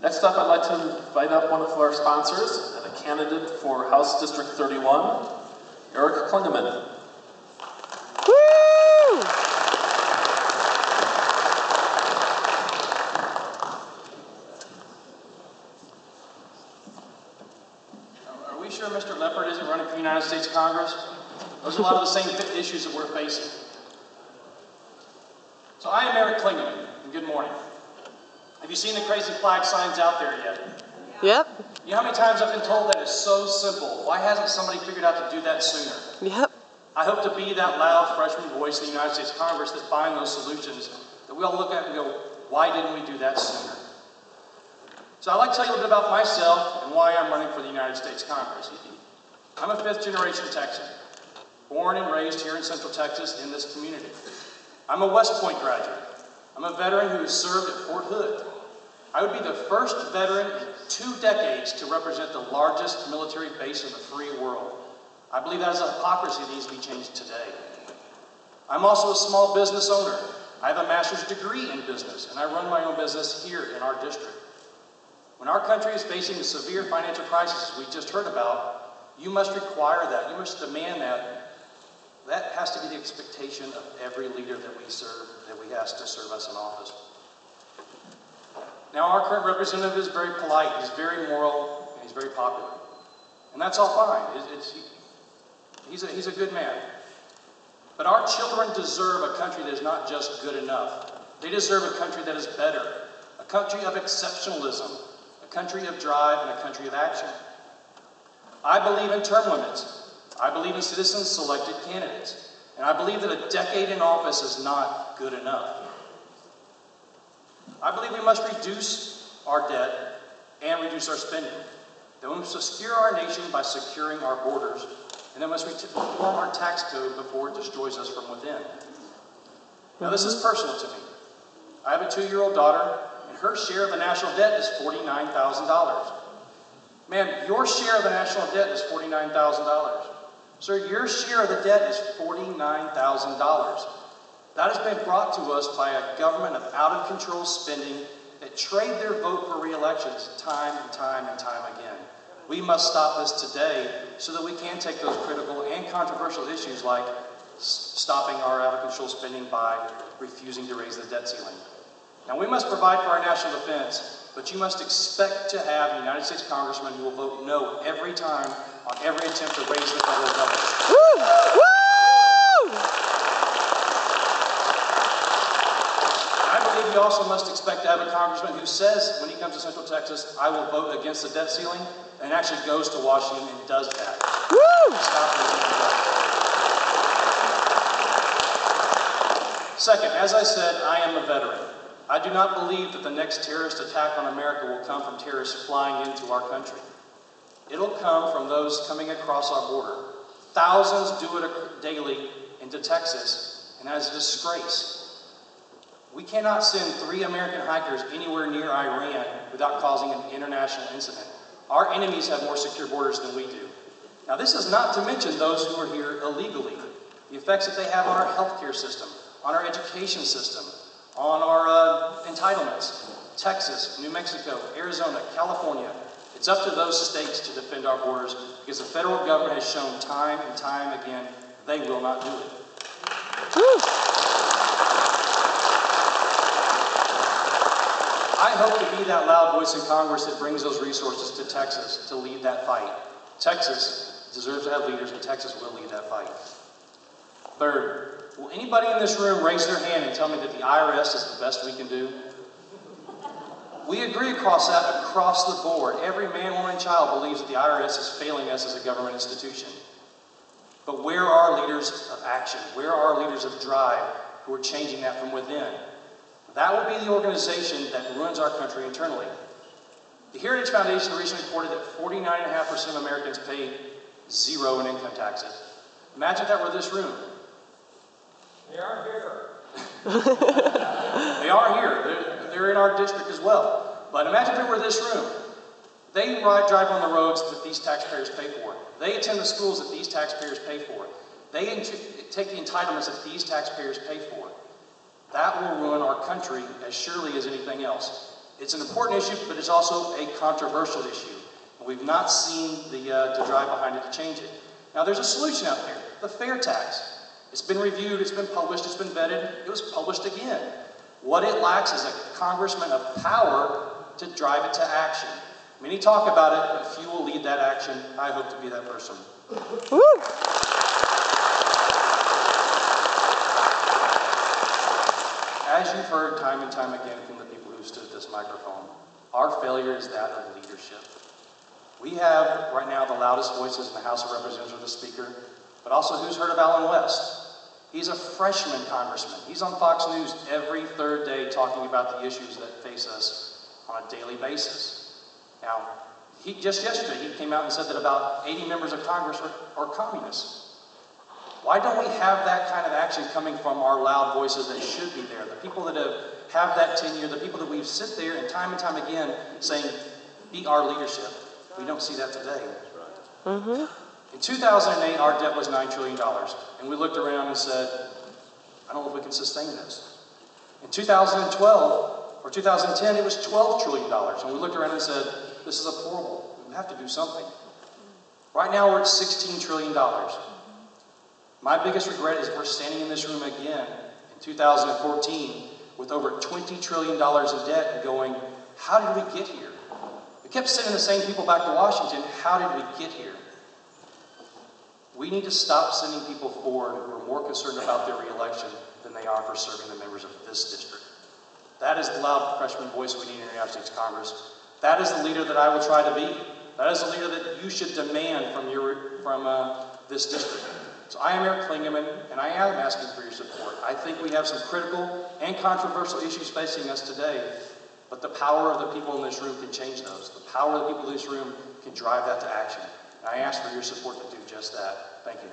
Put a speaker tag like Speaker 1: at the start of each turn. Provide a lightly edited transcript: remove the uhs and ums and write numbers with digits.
Speaker 1: Next up, I'd like to invite up one of our sponsors and a candidate for House District 31, Eric Klingeman.
Speaker 2: Woo!
Speaker 3: Are we sure Mr. Leopard isn't running for the United States Congress? Those are a lot of the same issues that we're facing. So I am Eric Klingeman, and good morning. Have you seen the crazy flag signs out there yet?
Speaker 2: Yep.
Speaker 3: You know how many times I've been told that is so simple? Why hasn't somebody figured out to do that sooner?
Speaker 2: Yep.
Speaker 3: I hope to be that loud freshman voice in the United States Congress that find those solutions that we all look at and go, why didn't we do that sooner? So I'd like to tell you a little bit about myself and why I'm running for the United States Congress. I'm a fifth-generation Texan, born and raised here in Central Texas in this community. I'm a West Point graduate. I'm a veteran who has served at Fort Hood. I would be the first veteran in 2 decades to represent the largest military base in the free world. I believe that is a hypocrisy that needs to be changed today. I'm also a small business owner. I have a master's degree in business, and I run my own business here in our district. When our country is facing a severe financial crisis, as we just heard about, you must require that. You must demand that. That has to be the expectation of every leader that we serve, that we ask to serve us in office. Now, our current representative is very polite, he's very moral, and he's very popular. And that's all fine. He's a good man. But our children deserve a country that is not just good enough. They deserve a country that is better, a country of exceptionalism, a country of drive, and a country of action. I believe in term limits. I believe in citizen-selected candidates. And I believe that a decade in office is not good enough. I believe we must reduce our debt and reduce our spending. Then we must secure our nation by securing our borders. And then we must reform our tax code before it destroys us from within. Now, this is personal to me. I have a 2-year-old daughter, and her share of the national debt is $49,000. Ma'am, your share of the national debt is $49,000. Sir, your share of the debt is $49,000. That has been brought to us by a government of out-of-control spending that trade their vote for re-elections time and time and time again. We must stop this today so that we can take those critical and controversial issues like stopping our out-of-control spending by refusing to raise the debt ceiling. Now, we must provide for our national defense, but you must expect to have a United States Congressman who will vote no every time on every attempt to raise the federal government.
Speaker 2: Woo! Woo!
Speaker 3: I believe you also must expect to have a congressman who says, when he comes to Central Texas, I will vote against the debt ceiling, and actually goes to Washington and does that.
Speaker 2: Woo!
Speaker 3: Stop raising the debt. Second, as I said, I am a veteran. I do not believe that the next terrorist attack on America will come from terrorists flying into our country. It'll come from those coming across our border. Thousands do it daily into Texas, and that is a disgrace. We cannot send 3 American hikers anywhere near Iran without causing an international incident. Our enemies have more secure borders than we do. Now, this is not to mention those who are here illegally, the effects that they have on our healthcare system, on our education system, on our entitlements. Texas, New Mexico, Arizona, California. It's up to those states to defend our borders because the federal government has shown time and time again they will not do it.
Speaker 2: Woo!
Speaker 3: I hope to be that loud voice in Congress that brings those resources to Texas to lead that fight. Texas deserves to have leaders, and Texas will lead that fight. Third, will anybody in this room raise their hand and tell me that the IRS is the best we can do? We agree across the board. Every man, woman, and child believes that the IRS is failing us as a government institution. But where are our leaders of action? Where are our leaders of drive who are changing that from within? That will be the organization that ruins our country internally. The Heritage Foundation recently reported that 49.5% of Americans pay 0 in income taxes. Imagine if that were this room.
Speaker 4: They are here.
Speaker 3: They are here. They're in our district as well. But imagine if it were this room. They drive on the roads that these taxpayers pay for. They attend the schools that these taxpayers pay for. They take the entitlements that these taxpayers pay for. That will ruin our country as surely as anything else. It's an important issue, but it's also a controversial issue. And we've not seen the drive behind it to change it. Now, there's a solution out there, the fair tax. It's been reviewed, it's been published, it's been vetted, it was published again. What it lacks is a congressman of power to drive it to action. Many talk about it, but few will lead that action. I hope to be that person.
Speaker 2: Woo!
Speaker 3: As you've heard time and time again from the people who stood at this microphone, our failure is that of leadership. We have right now the loudest voices in the House of Representatives with the Speaker, but also who's heard of Alan West? He's a freshman congressman. He's on Fox News every third day talking about the issues that face us on a daily basis. Now, just yesterday, he came out and said that about 80 members of Congress are communists. Why don't we have that kind of action coming from our loud voices that should be there? The people that have that tenure, the people that we've sit there and time again saying, be our leadership. We don't see that today.
Speaker 2: Mm-hmm.
Speaker 3: In 2008, our debt was $9 trillion, and we looked around and said, I don't know if we can sustain this. In 2012, or 2010, it was $12 trillion, and we looked around and said, this is horrible. We have to do something. Right now, we're at $16 trillion. My biggest regret is we're standing in this room again in 2014 with over $20 trillion in debt and going, how did we get here? We kept sending the same people back to Washington. How did we get here? We need to stop sending people forward who are more concerned about their reelection than they are for serving the members of this district. That is the loud freshman voice we need in the United States Congress. That is the leader that I will try to be. That is the leader that you should demand from this district. So I am Eric Klingeman, and I am asking for your support. I think we have some critical and controversial issues facing us today, but the power of the people in this room can change those. The power of the people in this room can drive that to action. And I ask for your support to do just that. Thank you.